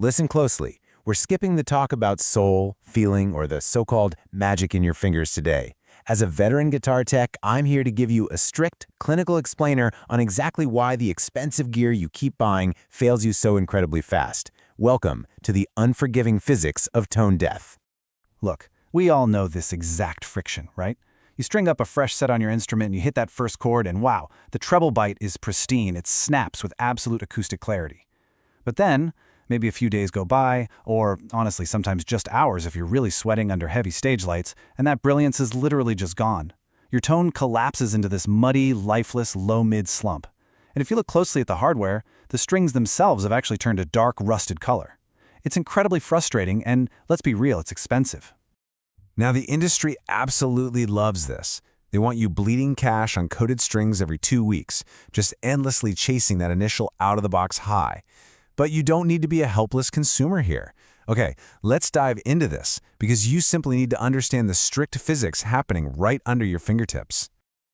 Listen closely. We're skipping the talk about soul, feeling, or the so-called magic in your fingers today. As a veteran guitar tech, I'm here to give you a strict, clinical explainer on exactly why the expensive gear you keep buying fails you so incredibly fast. Welcome to the unforgiving physics of tone death. Look, we all know this exact friction, right? You string up a fresh set on your instrument and you hit that first chord and wow, the treble bite is pristine, it snaps with absolute acoustic clarity. But then, maybe a few days go by, or honestly sometimes just hours if you're really sweating under heavy stage lights, and that brilliance is literally just gone. Your tone collapses into this muddy, lifeless, low-mid slump. And if you look closely at the hardware, the strings themselves have actually turned a dark, rusted color. It's incredibly frustrating, and let's be real, it's expensive. Now, the industry absolutely loves this. They want you bleeding cash on coated strings every 2 weeks, just endlessly chasing that initial out-of-the-box high. But you don't need to be a helpless consumer here. Okay, let's dive into this, because you simply need to understand the strict physics happening right under your fingertips.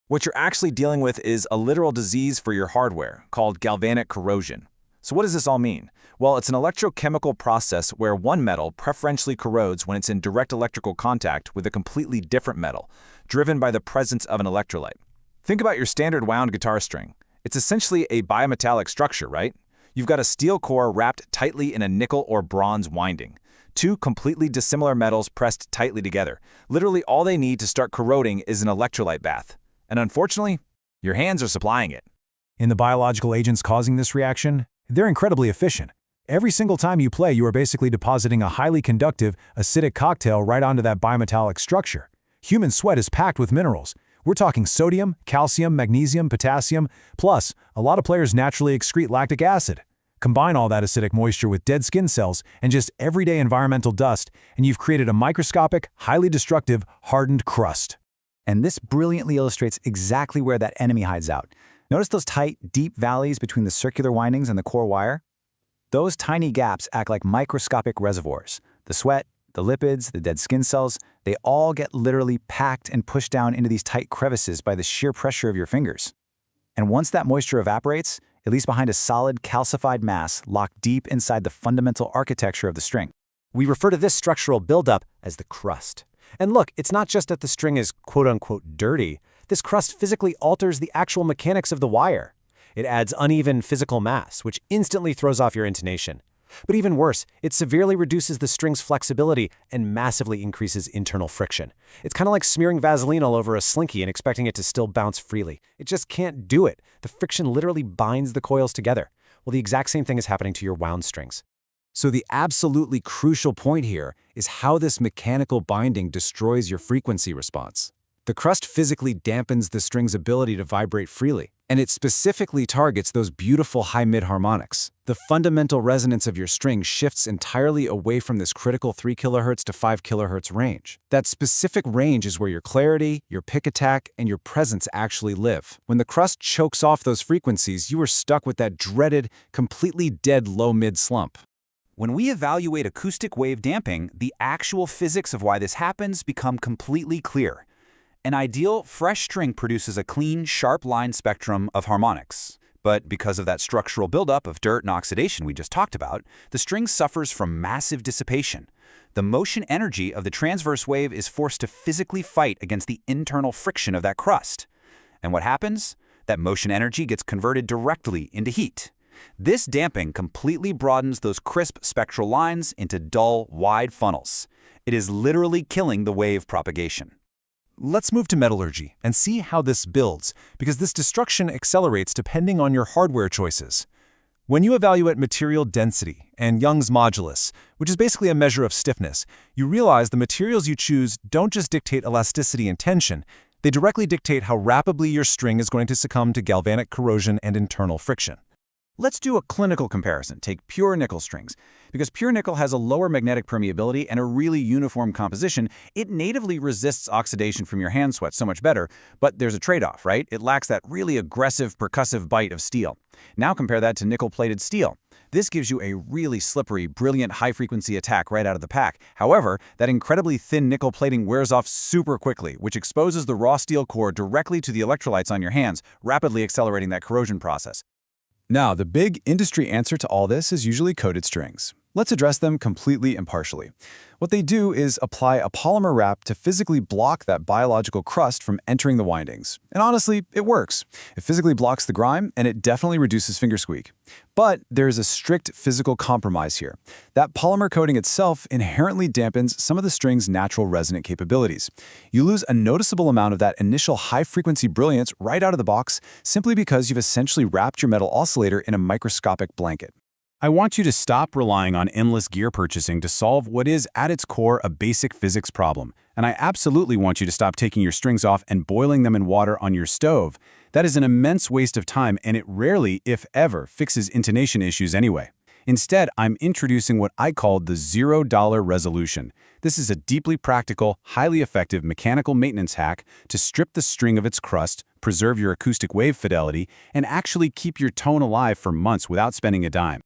What you're actually dealing with is a literal disease for your hardware called galvanic corrosion. So what does this all mean? Well, it's an electrochemical process where one metal preferentially corrodes when it's in direct electrical contact with a completely different metal, driven by the presence of an electrolyte. Think about your standard wound guitar string. It's essentially a bimetallic structure, right? You've got a steel core wrapped tightly in a nickel or bronze winding. Two completely dissimilar metals pressed tightly together. Literally all they need to start corroding is an electrolyte bath. And unfortunately, your hands are supplying it. In the biological agents causing this reaction, they're incredibly efficient. Every single time you play, you are basically depositing a highly conductive, acidic cocktail right onto that bimetallic structure. Human sweat is packed with minerals. We're talking sodium, calcium, magnesium, potassium, plus a lot of players naturally excrete lactic acid. Combine all that acidic moisture with dead skin cells and just everyday environmental dust, and you've created a microscopic, highly destructive, hardened crust. And this brilliantly illustrates exactly where that enemy hides out. Notice those tight, deep valleys between the circular windings and the core wire? Those tiny gaps act like microscopic reservoirs. The sweat, the lipids, the dead skin cells, they all get literally packed and pushed down into these tight crevices by the sheer pressure of your fingers. And once that moisture evaporates, it leaves behind a solid, calcified mass locked deep inside the fundamental architecture of the string. We refer to this structural buildup as the crust. And look, it's not just that the string is quote-unquote dirty. This crust physically alters the actual mechanics of the wire. It adds uneven physical mass, which instantly throws off your intonation. But even worse, it severely reduces the string's flexibility and massively increases internal friction. It's kind of like smearing Vaseline all over a slinky and expecting it to still bounce freely. It just can't do it. The friction literally binds the coils together. Well, the exact same thing is happening to your wound strings. So the absolutely crucial point here is how this mechanical binding destroys your frequency response. The crust physically dampens the string's ability to vibrate freely, and it specifically targets those beautiful high-mid harmonics. The fundamental resonance of your string shifts entirely away from this critical 3 kHz to 5 kHz range. That specific range is where your clarity, your pick attack, and your presence actually live. When the crust chokes off those frequencies, you are stuck with that dreaded, completely dead low-mid slump. When we evaluate acoustic wave damping, the actual physics of why this happens become completely clear. An ideal, fresh string produces a clean, sharp line spectrum of harmonics. But because of that structural buildup of dirt and oxidation we just talked about, the string suffers from massive dissipation. The motion energy of the transverse wave is forced to physically fight against the internal friction of that crust. And what happens? That motion energy gets converted directly into heat. This damping completely broadens those crisp spectral lines into dull, wide funnels. It is literally killing the wave propagation. Let's move to metallurgy and see how this builds, because this destruction accelerates depending on your hardware choices. When you evaluate material density and Young's modulus, which is basically a measure of stiffness, you realize the materials you choose don't just dictate elasticity and tension, they directly dictate how rapidly your string is going to succumb to galvanic corrosion and internal friction. Let's do a clinical comparison. Take pure nickel strings. Because pure nickel has a lower magnetic permeability and a really uniform composition, it natively resists oxidation from your hand sweat so much better, but there's a trade-off, right? It lacks that really aggressive, percussive bite of steel. Now compare that to nickel-plated steel. This gives you a really slippery, brilliant high-frequency attack right out of the pack. However, that incredibly thin nickel plating wears off super quickly, which exposes the raw steel core directly to the electrolytes on your hands, rapidly accelerating that corrosion process. Now, the big industry answer to all this is usually coated strings. Let's address them completely impartially. What they do is apply a polymer wrap to physically block that biological crust from entering the windings. And honestly, it works. It physically blocks the grime, and it definitely reduces finger squeak. But there's a strict physical compromise here. That polymer coating itself inherently dampens some of the string's natural resonant capabilities. You lose a noticeable amount of that initial high-frequency brilliance right out of the box simply because you've essentially wrapped your metal oscillator in a microscopic blanket. I want you to stop relying on endless gear purchasing to solve what is, at its core, a basic physics problem. And I absolutely want you to stop taking your strings off and boiling them in water on your stove. That is an immense waste of time, and it rarely, if ever, fixes intonation issues anyway. Instead, I'm introducing what I call the $0 resolution. This is a deeply practical, highly effective mechanical maintenance hack to strip the string of its crust, preserve your acoustic wave fidelity, and actually keep your tone alive for months without spending a dime.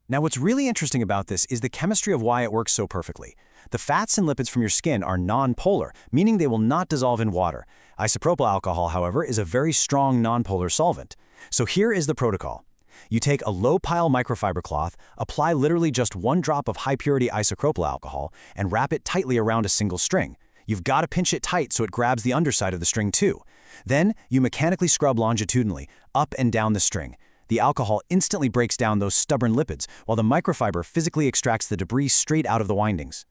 Now, what's really interesting about this is the chemistry of why it works so perfectly. The fats and lipids from your skin are non-polar, meaning they will not dissolve in water. Isopropyl alcohol, however, is a very strong non-polar solvent. So here is the protocol. You take a low-pile microfiber cloth, apply literally just 1 drop of high-purity isopropyl alcohol, and wrap it tightly around a single string. You've got to pinch it tight so it grabs the underside of the string too. Then, you mechanically scrub longitudinally, up and down the string. The alcohol instantly breaks down those stubborn lipids, while the microfiber physically extracts the debris straight out of the windings.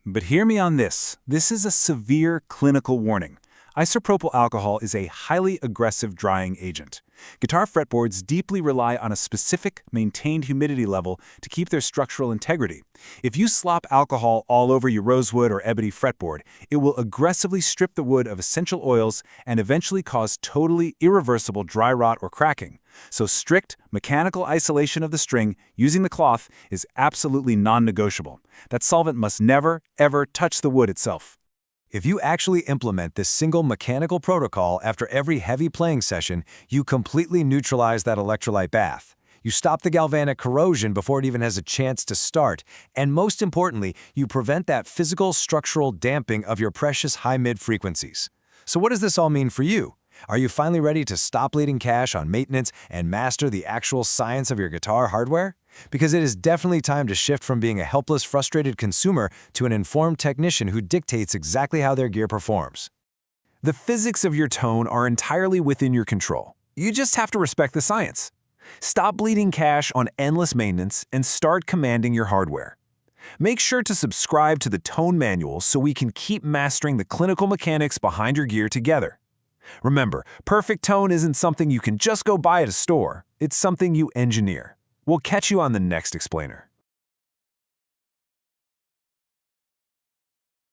But hear me on this. This is a severe clinical warning. Isopropyl alcohol is a highly aggressive drying agent. Guitar fretboards deeply rely on a specific, maintained humidity level to keep their structural integrity. If you slop alcohol all over your rosewood or ebony fretboard, it will aggressively strip the wood of essential oils and eventually cause totally irreversible dry rot or cracking. So strict, mechanical isolation of the string using the cloth is absolutely non-negotiable. That solvent must never, ever touch the wood itself. If you actually implement this single mechanical protocol after every heavy playing session, you completely neutralize that electrolyte bath. You stop the galvanic corrosion before it even has a chance to start, and most importantly, you prevent that physical structural damping of your precious high-mid frequencies. So what does this all mean for you? Are you finally ready to stop bleeding cash on maintenance and master the actual science of your guitar hardware? Because it is definitely time to shift from being a helpless, frustrated consumer to an informed technician who dictates exactly how their gear performs. The physics of your tone are entirely within your control. You just have to respect the science. Stop bleeding cash on endless maintenance and start commanding your hardware. Make sure to subscribe to the Tone Manual so we can keep mastering the clinical mechanics behind your gear together. Remember, perfect tone isn't something you can just go buy at a store. It's something you engineer. We'll catch you on the next explainer.